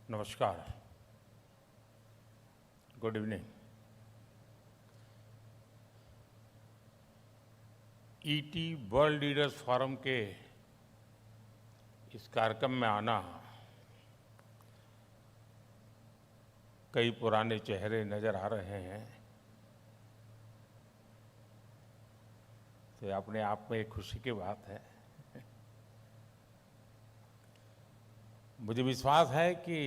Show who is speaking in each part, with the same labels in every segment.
Speaker 1: नमस्कार, good evening. ET world leaders forum के इस कार्यक्रम में आना, कई पुराने चेहरे नजर आ रहे हैं, तो अपने आप में एक खुशी की बात है। मुझे विश्वास है कि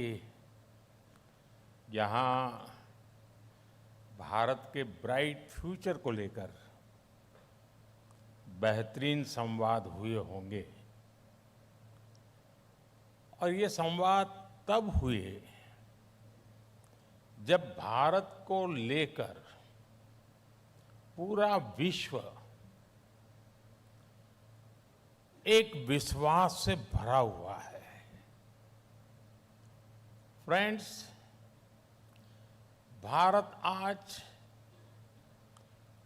Speaker 1: यहाँ भारत के ब्राइट फ्यूचर को लेकर बेहतरीन संवाद हुए होंगे और ये संवाद तब हुए जब भारत को लेकर पूरा विश्व एक विश्वास से भरा हुआ है। फ्रेंड्स, भारत आज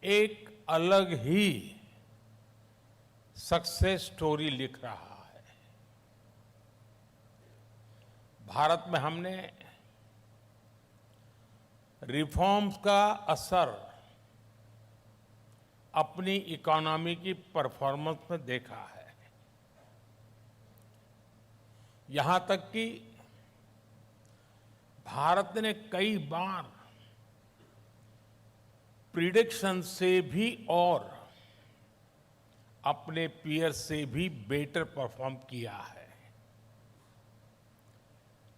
Speaker 1: एक अलग ही सक्सेस स्टोरी लिख रहा है। भारत में हमने रिफॉर्म्स का असर अपनी इकोनॉमी की परफॉर्मेंस में देखा है। यहां तक कि भारत ने कई बार प्रिडिक्शन से भी और अपने पीयर से भी बेटर परफॉर्म किया है।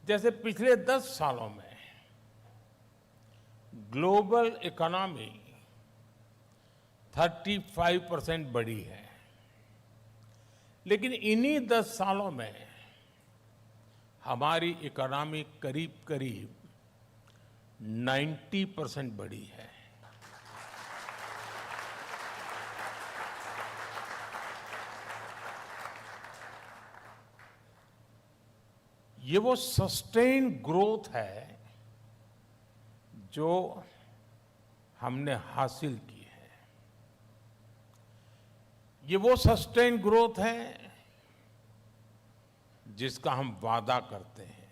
Speaker 1: जैसे पिछले 10 सालों में ग्लोबल इकोनॉमी 35% बढ़ी है, लेकिन इन्हीं 10 सालों में हमारी इकोनॉमी करीब करीब 90% बढ़ी है। ये वो सस्टेन ग्रोथ है जो हमने हासिल की है। ये वो सस्टेन ग्रोथ है जिसका हम वादा करते हैं,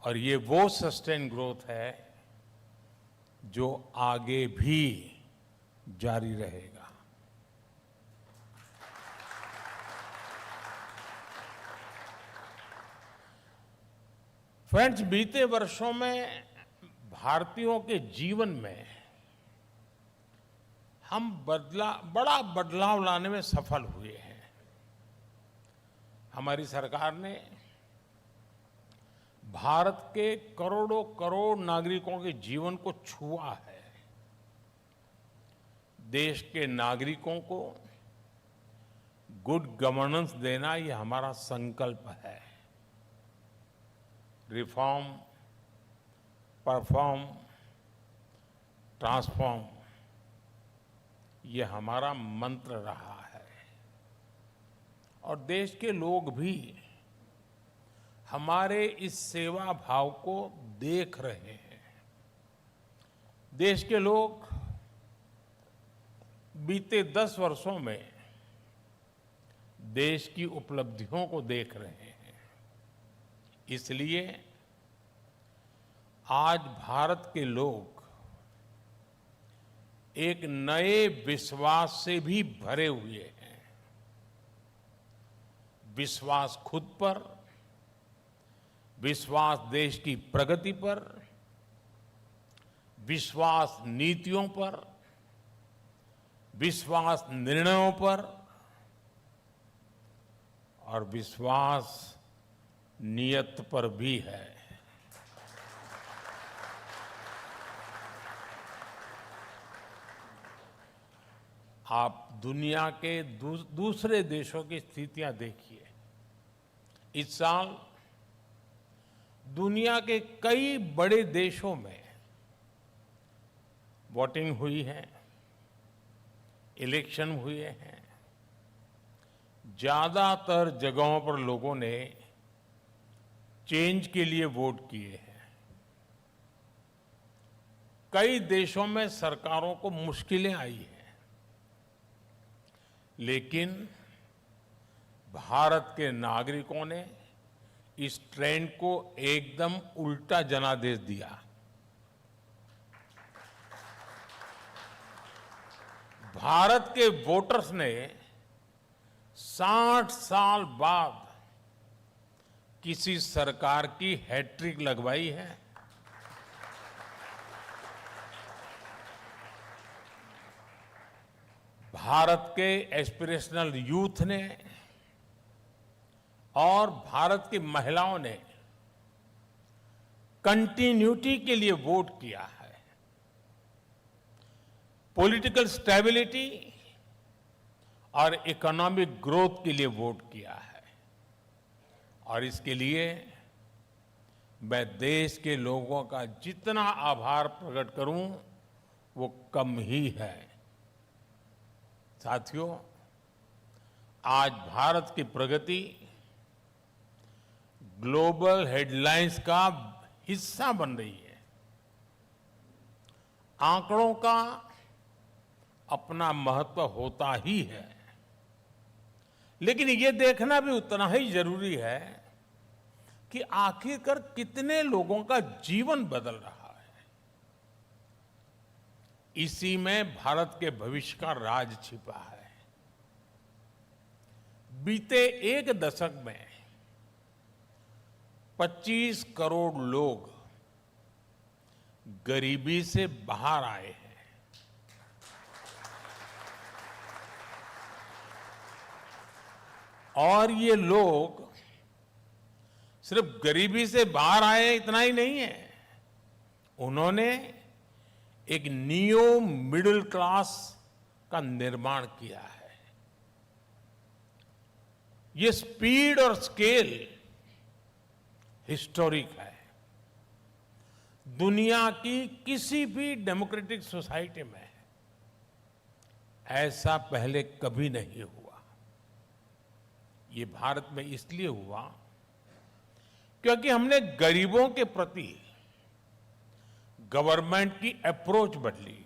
Speaker 1: और ये वो सस्टेन ग्रोथ है जो आगे भी जारी रहेगा। फ्रेंड्स, बीते वर्षों में भारतीयों के जीवन में हम बड़ा बदलाव लाने में सफल हुए हैं। हमारी सरकार ने भारत के करोड़ों करोड़ नागरिकों के जीवन को छुआ है। देश के नागरिकों को गुड गवर्नेंस देना, ये हमारा संकल्प है। रिफॉर्म, परफॉर्म, ट्रांसफॉर्म, ये हमारा मंत्र रहा है। और देश के लोग भी हमारे इस सेवा भाव को देख रहे हैं। देश के लोग बीते 10 वर्षों में देश की उपलब्धियों को देख रहे हैं। इसलिए आज भारत के लोग एक नए विश्वास से भी भरे हुए हैं। विश्वास खुद पर, विश्वास देश की प्रगति पर, विश्वास नीतियों पर, विश्वास निर्णयों पर और विश्वास नियत पर भी है। आप दुनिया के दूसरे देशों की स्थितियां देखिए। इस साल दुनिया के कई बड़े देशों में वोटिंग हुई है, इलेक्शन हुए हैं। ज्यादातर जगहों पर लोगों ने चेंज के लिए वोट किए हैं। कई देशों में सरकारों को मुश्किलें आई हैं, लेकिन भारत के नागरिकों ने इस ट्रेंड को एकदम उल्टा जनादेश दिया। भारत के वोटर्स ने 60 साल बाद किसी सरकार की हैट्रिक लगवाई है। भारत के एस्पिरेशनल यूथ ने और भारत की महिलाओं ने कंटिन्यूटी के लिए वोट किया है। पॉलिटिकल स्टेबिलिटी और इकोनॉमिक ग्रोथ के लिए वोट किया है। और इसके लिए मैं देश के लोगों का जितना आभार प्रकट करूं वो कम ही है। साथियों, आज भारत की प्रगति ग्लोबल हेडलाइंस का हिस्सा बन रही है। आंकड़ों का अपना महत्व होता ही है, लेकिन ये देखना भी उतना ही जरूरी है कि आखिरकार कितने लोगों का जीवन बदल रहा है। इसी में भारत के भविष्य का राज छिपा है। बीते एक दशक में 25 करोड़ लोग गरीबी से बाहर आए हैं। और ये लोग सिर्फ गरीबी से बाहर आए इतना ही नहीं है, उन्होंने एक नियो मिडिल क्लास का निर्माण किया है। ये स्पीड और स्केल हिस्टोरिक है। दुनिया की किसी भी डेमोक्रेटिक सोसाइटी में ऐसा पहले कभी नहीं हुआ। ये भारत में इसलिए हुआ क्योंकि हमने गरीबों के प्रति गवर्नमेंट की अप्रोच बदली।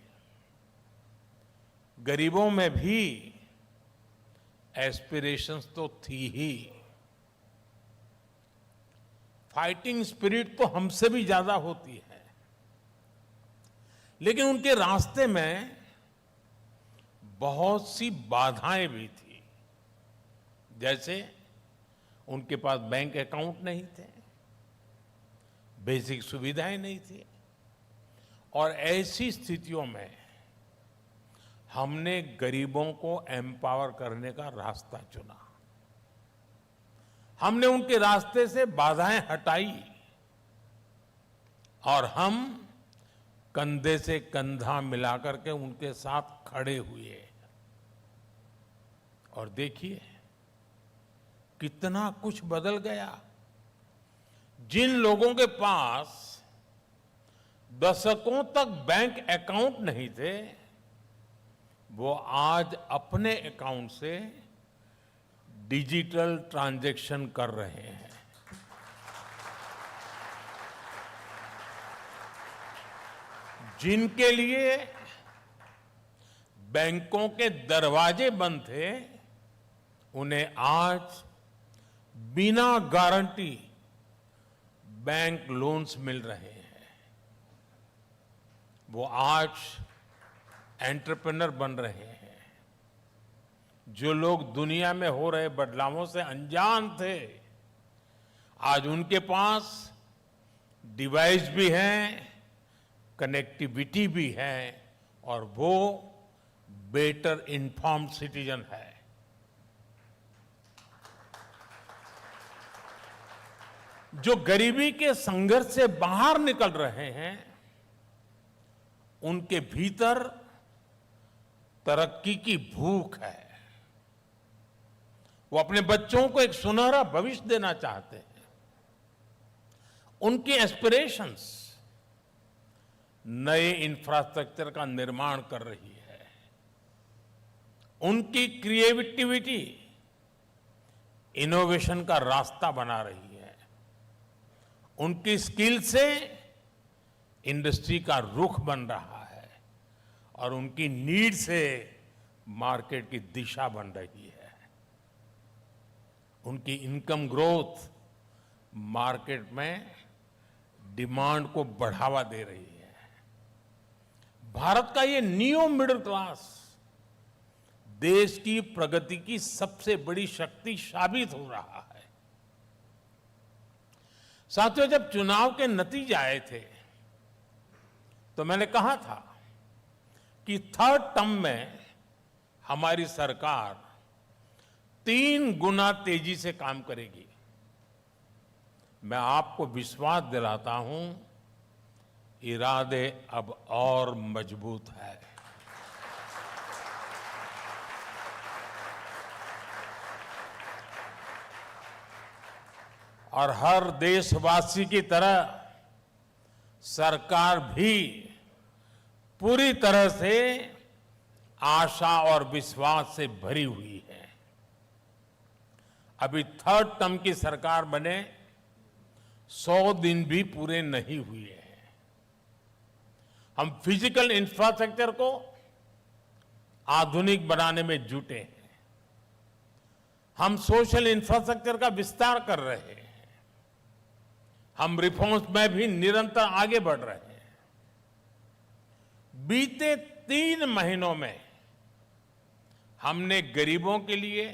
Speaker 1: गरीबों में भी एस्पिरेशंस तो थी ही, फाइटिंग स्पिरिट तो हमसे भी ज्यादा होती है, लेकिन उनके रास्ते में बहुत सी बाधाएं भी थी। जैसे उनके पास बैंक अकाउंट नहीं थे, बेसिक सुविधाएं नहीं थी, और ऐसी स्थितियों में हमने गरीबों को एम्पावर करने का रास्ता चुना। हमने उनके रास्ते से बाधाएं हटाई और हम कंधे से कंधा मिलाकर के उनके साथ खड़े हुए। और देखिए कितना कुछ बदल गया। जिन लोगों के पास दशकों तक बैंक अकाउंट नहीं थे, वो आज अपने अकाउंट से डिजिटल ट्रांजैक्शन कर रहे हैं। जिनके लिए बैंकों के दरवाजे बंद थे, उन्हें आज बिना गारंटी बैंक लोन्स मिल रहे हैं। वो आज एंटरप्रेन्योर बन रहे हैं। जो लोग दुनिया में हो रहे बदलावों से अनजान थे, आज उनके पास डिवाइस भी हैं, कनेक्टिविटी भी है, और वो बेटर इन्फॉर्म्ड सिटीजन है। जो गरीबी के संघर्ष से बाहर निकल रहे हैं, उनके भीतर तरक्की की भूख है। वो अपने बच्चों को एक सुनहरा भविष्य देना चाहते हैं। उनकी एस्पिरेशंस नए इंफ्रास्ट्रक्चर का निर्माण कर रही है। उनकी क्रिएटिविटी इनोवेशन का रास्ता बना रही है। उनकी स्किल से इंडस्ट्री का रुख बन रहा है, और उनकी नीड से मार्केट की दिशा बन रही है। उनकी इनकम ग्रोथ मार्केट में डिमांड को बढ़ावा दे रही है। भारत का ये नियो मिडिल क्लास देश की प्रगति की सबसे बड़ी शक्ति साबित हो रहा है। साथियों, जब चुनाव के नतीजे आए थे तो मैंने कहा था कि थर्ड टर्म में हमारी सरकार 3 गुना तेजी से काम करेगी। मैं आपको विश्वास दिलाता हूं, इरादे अब और मजबूत है। और हर देशवासी की तरह सरकार भी पूरी तरह से आशा और विश्वास से भरी हुई है। अभी थर्ड टर्म की सरकार बने 100 दिन भी पूरे नहीं हुए हैं। हम फिजिकल इंफ्रास्ट्रक्चर को आधुनिक बनाने में जुटे हैं। हम सोशल इंफ्रास्ट्रक्चर का विस्तार कर रहे हैं। हम रिफॉर्म्स में भी निरंतर आगे बढ़ रहे हैं। बीते 3 महीनों में हमने गरीबों के लिए,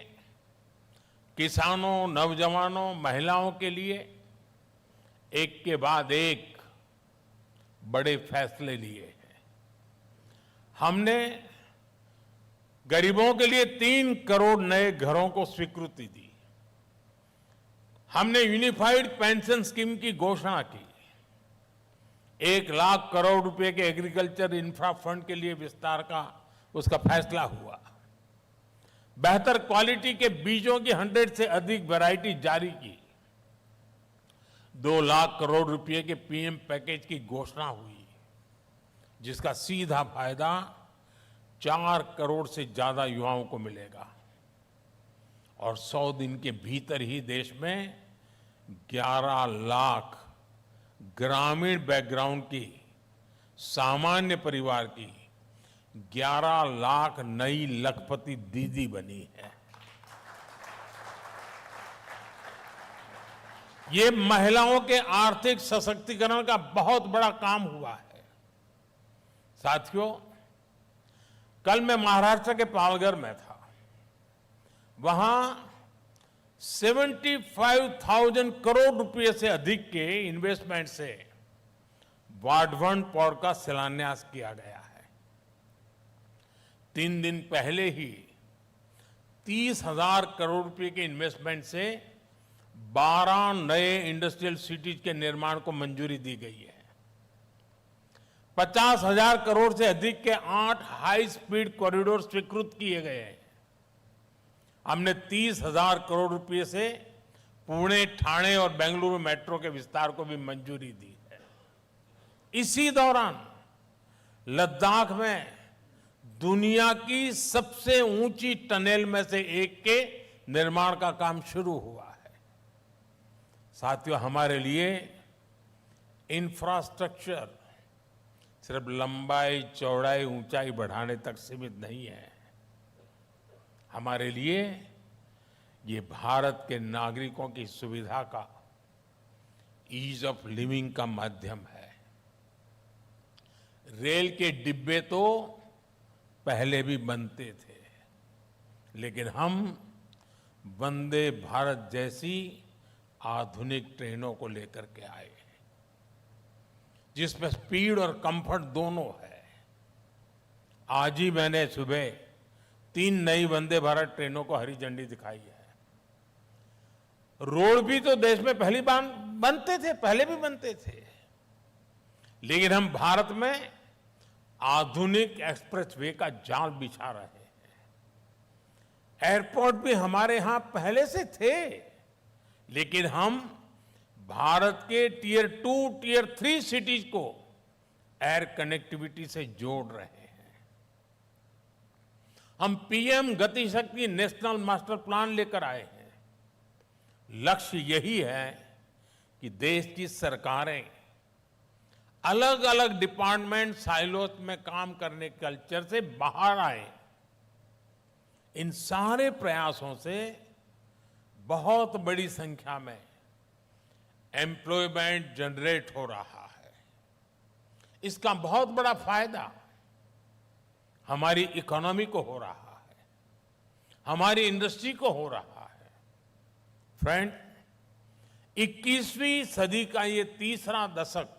Speaker 1: किसानों, नौजवानों, महिलाओं के लिए एक के बाद एक बड़े फैसले लिए हैं। हमने गरीबों के लिए 3 करोड़ नए घरों को स्वीकृति दी। हमने यूनिफाइड पेंशन स्कीम की घोषणा की। 1 लाख करोड़ रुपए के एग्रीकल्चर इंफ्रा फंड के लिए विस्तार का उसका फैसला हुआ। बेहतर क्वालिटी के बीजों की 100 से अधिक वैरायटी जारी की। 2 लाख करोड़ रुपए के पीएम पैकेज की घोषणा हुई, जिसका सीधा फायदा 4 करोड़ से ज्यादा युवाओं को मिलेगा। और 100 दिन के भीतर ही देश में 11 लाख ग्रामीण बैकग्राउंड की सामान्य परिवार की 11 लाख नई लखपति दीदी बनी है। ये महिलाओं के आर्थिक सशक्तिकरण का बहुत बड़ा काम हुआ है। साथियों, कल मैं महाराष्ट्र के पालघर में था। वहां 75,000 करोड़ रुपए से अधिक के इन्वेस्टमेंट से वाढवण पोर्ट का शिलान्यास किया गया है। 3 दिन पहले ही 30,000 करोड़ रुपए के इन्वेस्टमेंट से 12 नए इंडस्ट्रियल सिटीज के निर्माण को मंजूरी दी गई है। 50,000 करोड़ से अधिक के 8 हाई स्पीड कॉरिडोर स्वीकृत किए गए हैं। हमने 30,000 करोड़ रुपए से पुणे, ठाणे और बेंगलुरु मेट्रो के विस्तार को भी मंजूरी दी है। इसी दौरान लद्दाख में दुनिया की सबसे ऊंची टनल में से एक के निर्माण का काम शुरू हुआ है। साथियों, हमारे लिए इंफ्रास्ट्रक्चर सिर्फ लंबाई, चौड़ाई, ऊंचाई बढ़ाने तक सीमित नहीं है। हमारे लिए ये भारत के नागरिकों की सुविधा का, ईज ऑफ लिविंग का माध्यम है। रेल के डिब्बे तो पहले भी बनते थे, लेकिन हम वंदे भारत जैसी आधुनिक ट्रेनों को लेकर के आए, जिसमें स्पीड और कंफर्ट दोनों है। आज ही मैंने सुबह 3 नई वंदे भारत ट्रेनों को हरी झंडी दिखाई है। रोड भी तो देश में पहली बार बनते थे, पहले भी बनते थे, लेकिन हम भारत में आधुनिक एक्सप्रेसवे का जाल बिछा रहे हैं। एयरपोर्ट भी हमारे यहां पहले से थे, लेकिन हम भारत के टियर 2, टियर 3 सिटीज को एयर कनेक्टिविटी से जोड़ रहे हैं। हम पीएम गति शक्ति नेशनल मास्टर प्लान लेकर आए हैं। लक्ष्य यही है कि देश की सरकारें अलग अलग डिपार्टमेंट साइलोस में काम करने के कल्चर से बाहर आए। इन सारे प्रयासों से बहुत बड़ी संख्या में एम्प्लॉयमेंट जनरेट हो रहा है। इसका बहुत बड़ा फायदा हमारी इकोनॉमी को हो रहा है, हमारी इंडस्ट्री को हो रहा है। फ्रेंड, 21वीं सदी का ये तीसरा दशक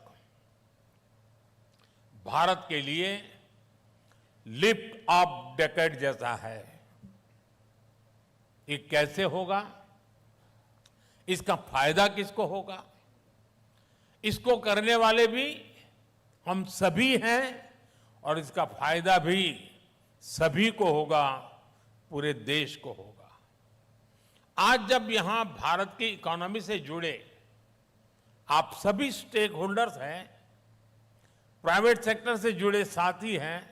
Speaker 1: भारत के लिए लिफ्ट ऑफ डेकेड जैसा है। ये कैसे होगा? इसका फायदा किसको होगा? इसको करने वाले भी हम सभी हैं और इसका फायदा भी सभी को होगा, पूरे देश को होगा। आज जब यहां भारत की इकोनॉमी से जुड़े आप सभी स्टेक होल्डर्स हैं, प्राइवेट सेक्टर से जुड़े साथी हैं,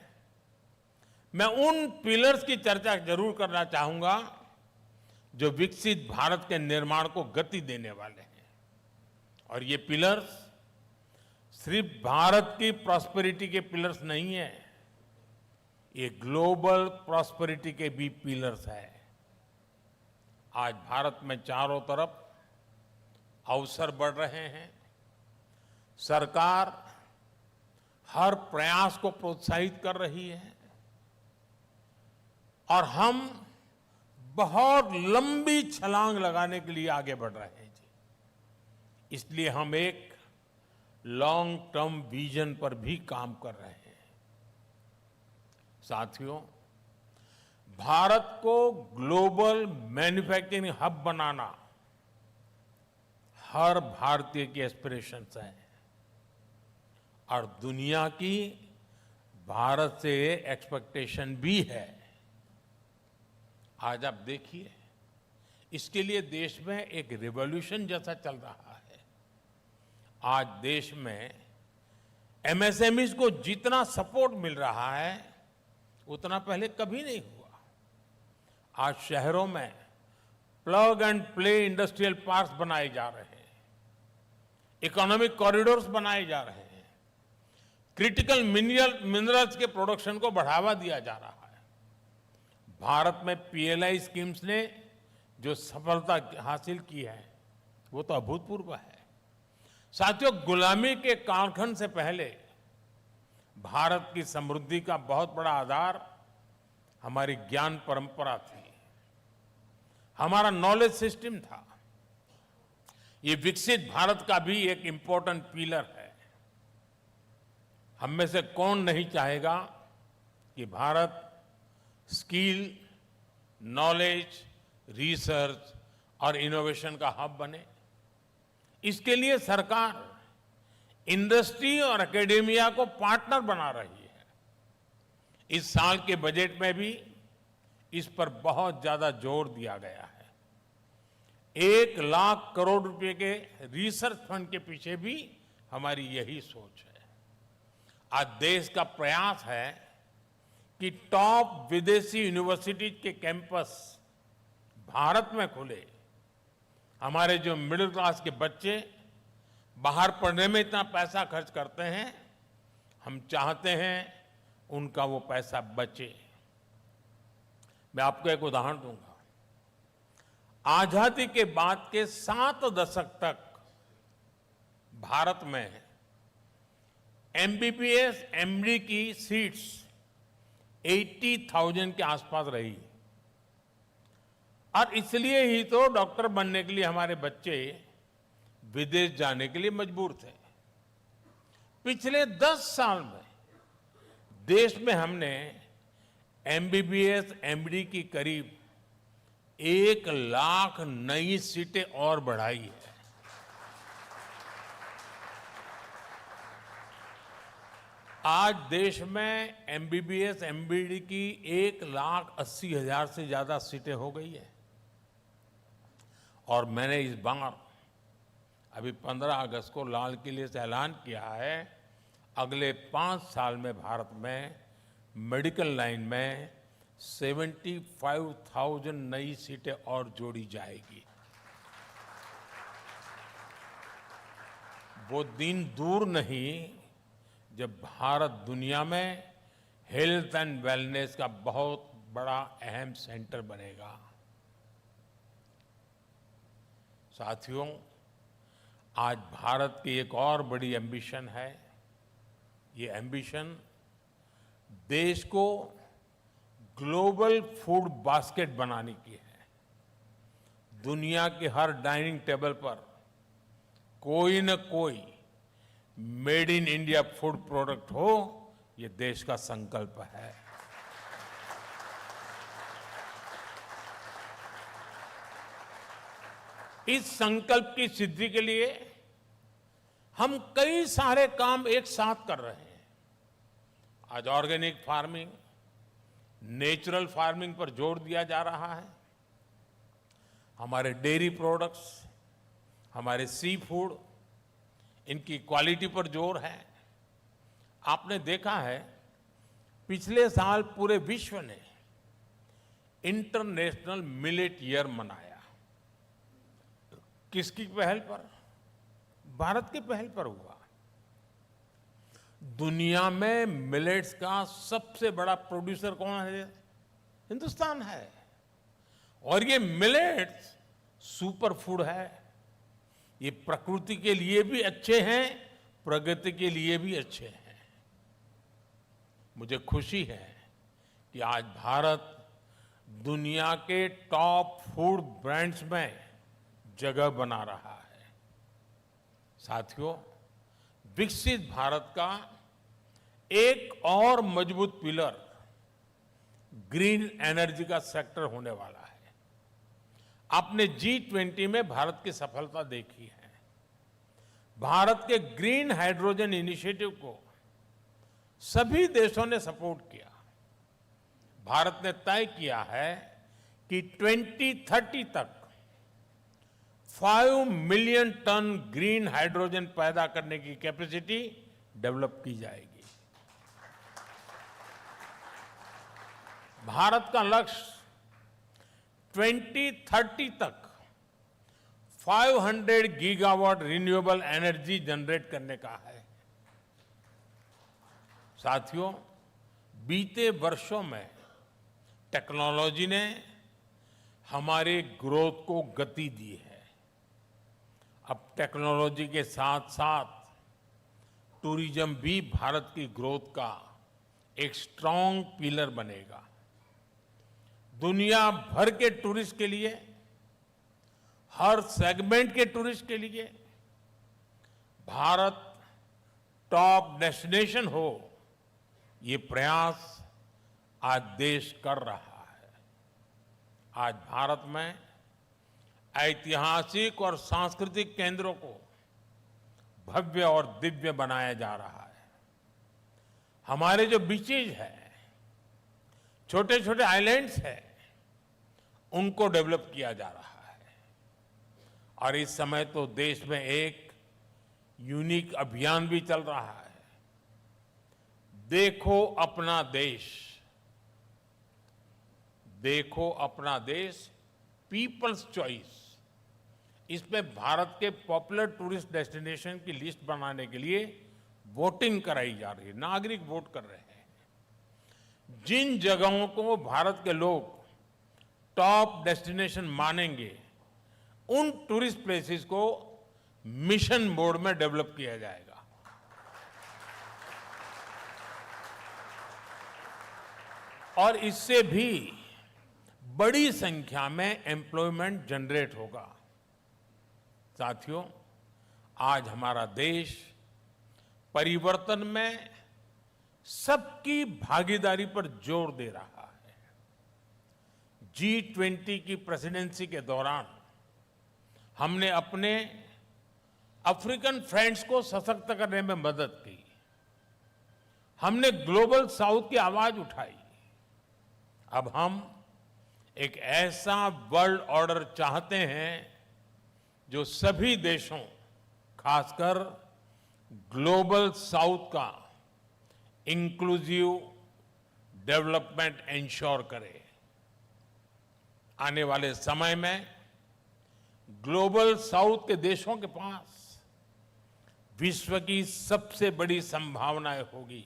Speaker 1: मैं उन पिलर्स की चर्चा जरूर करना चाहूंगा जो विकसित भारत के निर्माण को गति देने वाले हैं। और ये पिलर्स सिर्फ भारत की प्रॉस्पेरिटी के पिलर्स नहीं है, ये ग्लोबल प्रॉस्पेरिटी के भी पिलर्स है। आज भारत में चारों तरफ अवसर बढ़ रहे हैं। सरकार हर प्रयास को प्रोत्साहित कर रही है और हम बहुत लंबी छलांग लगाने के लिए आगे बढ़ रहे हैं जी। इसलिए हम एक लॉन्ग टर्म विजन पर भी काम कर रहे हैं। साथियों, भारत को ग्लोबल मैन्युफैक्चरिंग हब बनाना हर भारतीय की एस्पिरेशंस है और दुनिया की भारत से एक्सपेक्टेशन भी है। आज आप देखिए, इसके लिए देश में एक रिवॉल्यूशन जैसा चल रहा है। आज देश में एमएसएमईज को जितना सपोर्ट मिल रहा है उतना पहले कभी नहीं हुआ। आज शहरों में plug and play industrial parks बनाए जा रहे हैं, इकोनॉमिक कॉरिडोर्स बनाए जा रहे हैं, क्रिटिकल मिनरल्स के प्रोडक्शन को बढ़ावा दिया जा रहा है। भारत में पीएलआई स्कीम्स ने जो सफलता हासिल की है वो तो अभूतपूर्व है। साथियों, गुलामी के कालखंड से पहले भारत की समृद्धि का बहुत बड़ा आधार हमारी ज्ञान परंपरा थी, हमारा नॉलेज सिस्टम था। ये विकसित भारत का भी एक इंपॉर्टेंट पिलर है। हम में से कौन नहीं चाहेगा कि भारत स्किल, नॉलेज, रिसर्च और इनोवेशन का हब बने। इसके लिए सरकार इंडस्ट्री और एकेडेमिया को पार्टनर बना रही है। इस साल के बजट में भी इस पर बहुत ज्यादा जोर दिया गया है। 1,00,000 करोड़ रुपए के रिसर्च फंड के पीछे भी हमारी यही सोच है। आज देश का प्रयास है कि टॉप विदेशी यूनिवर्सिटीज के कैंपस भारत में खुले। हमारे जो मिडिल क्लास के बच्चे बाहर पढ़ने में इतना पैसा खर्च करते हैं, हम चाहते हैं उनका वो पैसा बचे। मैं आपको एक उदाहरण दूंगा। आजादी के बाद के 7 दशक तक भारत में एमबीबीएस एमडी की सीट्स 80,000 के आसपास रही और इसलिए ही तो डॉक्टर बनने के लिए हमारे बच्चे विदेश जाने के लिए मजबूर थे। पिछले 10 साल में देश में हमने एमबीबीएस एमडी की करीब 1,00,000 नई सीटें और बढ़ाई है। आज देश में एमबीबीएस एमडी की 1,80,000 से ज्यादा सीटें हो गई है। और मैंने इस बार अभी 15 अगस्त को लाल किले से ऐलान किया है, अगले 5 साल में भारत में मेडिकल लाइन में 75,000 नई सीटें और जोड़ी जाएगी। वो दिन दूर नहीं जब भारत दुनिया में हेल्थ एंड वेलनेस का बहुत बड़ा अहम सेंटर बनेगा। साथियों, आज भारत की एक और बड़ी एम्बिशन है। ये एम्बिशन देश को ग्लोबल फूड बास्केट बनाने की है। दुनिया के हर डाइनिंग टेबल पर कोई न कोई made in India food product हो, ये देश का संकल्प है। इस संकल्प की सिद्धि के लिए हम कई सारे काम एक साथ कर रहे हैं। आज ऑर्गेनिक फार्मिंग, नेचुरल फार्मिंग पर जोर दिया जा रहा है। हमारे डेयरी प्रोडक्ट्स, हमारे सी फूड, इनकी क्वालिटी पर जोर है। आपने देखा है, पिछले साल पूरे विश्व ने इंटरनेशनल मिलेट ईयर मनाया। किसकी पहल पर? भारत की पहल पर हुआ। दुनिया में मिलेट्स का सबसे बड़ा प्रोड्यूसर कौन है? हिंदुस्तान है। और ये मिलेट्स सुपर फूड है। ये प्रकृति के लिए भी अच्छे हैं, प्रगति के लिए भी अच्छे हैं। मुझे खुशी है कि आज भारत दुनिया के टॉप फूड ब्रांड्स में जगह बना रहा है। साथियों, विकसित भारत का एक और मजबूत पिलर ग्रीन एनर्जी का सेक्टर होने वाला है। आपने G20 में भारत की सफलता देखी है। भारत के ग्रीन हाइड्रोजन इनिशिएटिव को सभी देशों ने सपोर्ट किया। भारत ने तय किया है कि 2030 तक 5 मिलियन टन ग्रीन हाइड्रोजन पैदा करने की कैपेसिटी डेवलप की जाएगी। भारत का लक्ष्य 2030 तक 500 गीगावाट रिन्यूएबल एनर्जी जनरेट करने का है। साथियों, बीते वर्षों में टेक्नोलॉजी ने हमारे ग्रोथ को गति दी है। अब टेक्नोलॉजी के साथ साथ टूरिज्म भी भारत की ग्रोथ का एक स्ट्रांग पिलर बनेगा। दुनिया भर के टूरिस्ट के लिए, हर सेगमेंट के टूरिस्ट के लिए भारत टॉप डेस्टिनेशन हो, ये प्रयास आज देश कर रहा है। आज भारत में ऐतिहासिक और सांस्कृतिक केंद्रों को भव्य और दिव्य बनाया जा रहा है। हमारे जो बीचेज हैं, छोटे छोटे आइलैंड्स हैं, उनको डेवलप किया जा रहा है। और इस समय तो देश में एक यूनिक अभियान भी चल रहा है, देखो अपना देश। देखो अपना देश, पीपल्स चॉइस। इसमें भारत के पॉपुलर टूरिस्ट डेस्टिनेशन की लिस्ट बनाने के लिए वोटिंग कराई जा रही है। नागरिक वोट कर रहे हैं। जिन जगहों को भारत के लोग टॉप डेस्टिनेशन मानेंगे, उन टूरिस्ट प्लेसेस को मिशन मोड में डेवलप किया जाएगा। और इससे भी बड़ी संख्या में एम्प्लॉयमेंट जनरेट होगा। साथियों, आज हमारा देश परिवर्तन में सबकी भागीदारी पर जोर दे रहा है। G20 की प्रेसिडेंसी के दौरान हमने अपने अफ्रीकन फ्रेंड्स को सशक्त करने में मदद की। हमने ग्लोबल साउथ की आवाज उठाई। अब हम एक ऐसा वर्ल्ड ऑर्डर चाहते हैं जो सभी देशों, खासकर ग्लोबल साउथ का इंक्लूसिव डेवलपमेंट इंश्योर करे। आने वाले समय में ग्लोबल साउथ के देशों के पास विश्व की सबसे बड़ी संभावनाएं होगी।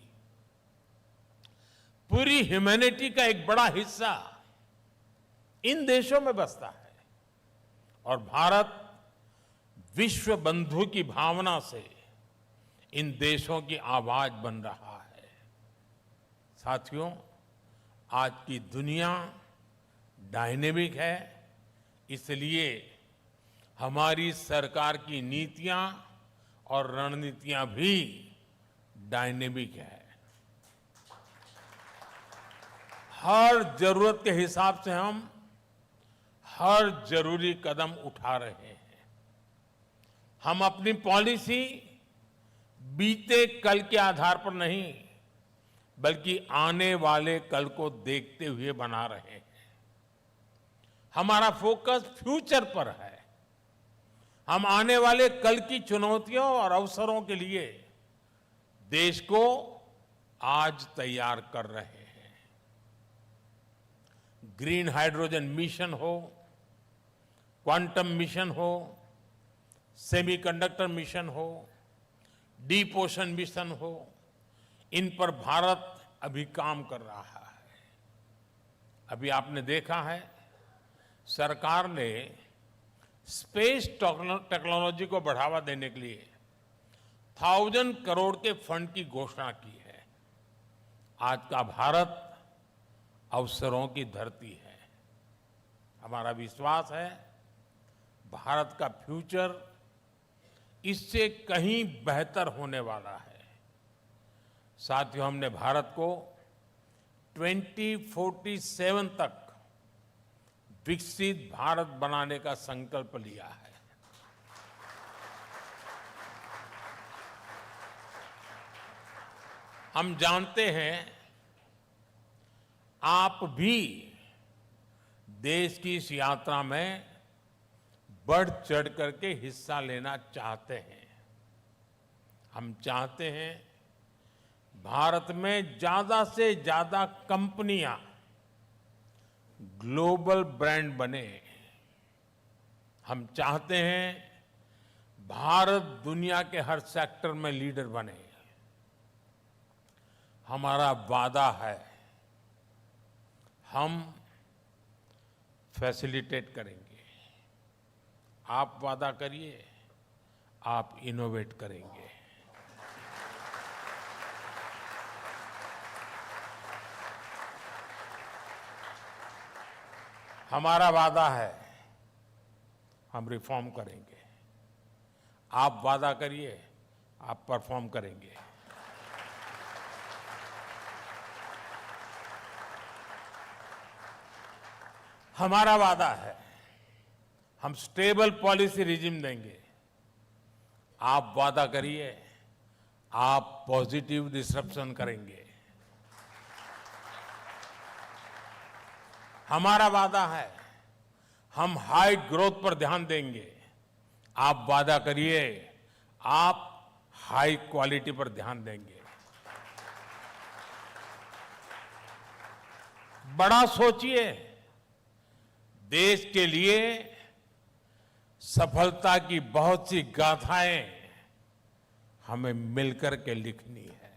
Speaker 1: पूरी ह्यूमैनिटी का एक बड़ा हिस्सा इन देशों में बसता है और भारत विश्व बंधु की भावना से इन देशों की आवाज बन रहा है। साथियों, आज की दुनिया डायनेमिक है, इसलिए हमारी सरकार की नीतियां और रणनीतियां भी डायनेमिक है। हर जरूरत के हिसाब से हम हर जरूरी कदम उठा रहे हैं। हम अपनी पॉलिसी बीते कल के आधार पर नहीं, बल्कि आने वाले कल को देखते हुए बना रहे हैं। हमारा फोकस फ्यूचर पर है। हम आने वाले कल की चुनौतियों और अवसरों के लिए देश को आज तैयार कर रहे हैं। ग्रीन हाइड्रोजन मिशन हो, क्वांटम मिशन हो, सेमीकंडक्टर मिशन हो, डीप ओशन मिशन हो, इन पर भारत अभी काम कर रहा है। अभी आपने देखा है, सरकार ने स्पेस टेक्नोलॉजी को बढ़ावा देने के लिए 1000 करोड़ के फंड की घोषणा की है। आज का भारत अवसरों की धरती है। हमारा विश्वास है, भारत का फ्यूचर इससे कहीं बेहतर होने वाला है। साथियों, हमने भारत को 2047 तक विकसित भारत बनाने का संकल्प लिया है। हम जानते हैं, आप भी देश की इस यात्रा में बढ़ चढ़ करके हिस्सा लेना चाहते हैं। हम चाहते हैं भारत में ज्यादा से ज्यादा कंपनियां ग्लोबल ब्रांड बने। हम चाहते हैं भारत दुनिया के हर सेक्टर में लीडर बने। हमारा वादा है, हम फैसिलिटेट करेंगे। आप वादा करिए, आप इनोवेट करेंगे। हमारा वादा है, हम रिफॉर्म करेंगे। आप वादा करिए, आप परफॉर्म करेंगे। हमारा वादा है, हम स्टेबल पॉलिसी रिजिम देंगे। आप वादा करिए, आप पॉजिटिव डिसरप्शन करेंगे। हमारा वादा है, हम हाई ग्रोथ पर ध्यान देंगे। आप वादा करिए, आप हाई क्वालिटी पर ध्यान देंगे। बड़ा सोचिए, देश के लिए सफलता की बहुत सी गाथाएं हमें मिलकर के लिखनी है।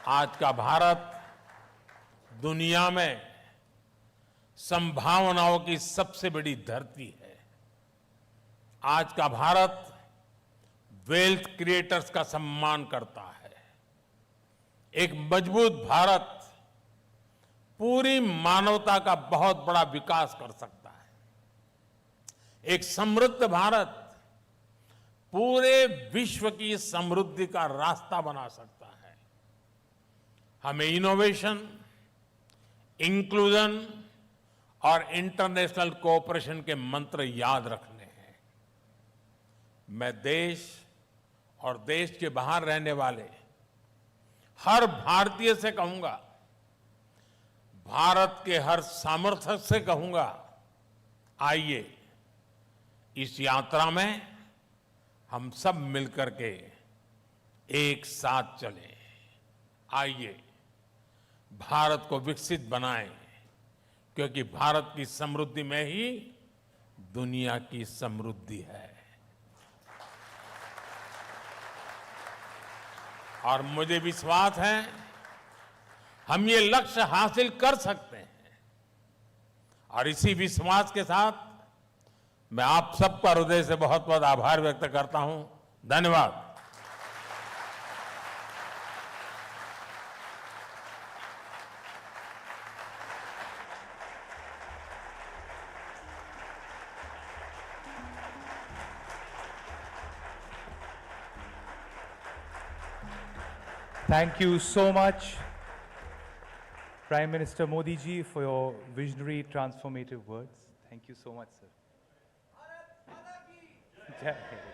Speaker 1: आज का भारत दुनिया में संभावनाओं की सबसे बड़ी धरती है। आज का भारत वेल्थ क्रिएटर्स का सम्मान करता है। एक मजबूत भारत पूरी मानवता का बहुत बड़ा विकास कर सकता है। एक समृद्ध भारत पूरे विश्व की समृद्धि का रास्ता बना सकता है। हमें इनोवेशन, इंक्लूजन और इंटरनेशनल कोऑपरेशन के मंत्र याद रखने हैं। मैं देश और देश के बाहर रहने वाले हर भारतीय से कहूंगा, भारत के हर सामर्थ्य से कहूंगा, आइए इस यात्रा में हम सब मिलकर के एक साथ चलें। आइए भारत को विकसित बनाएं, क्योंकि भारत की समृद्धि में ही दुनिया की समृद्धि है। और मुझे विश्वास है, हम ये लक्ष्य हासिल कर सकते हैं। और इसी विश्वास के साथ मैं आप सबका हृदय से बहुत बहुत आभार व्यक्त करता हूं। धन्यवाद।
Speaker 2: Thank you so much, Prime Minister Modi ji, for your visionary, transformative words. Thank you so much, sir. Jai Hind.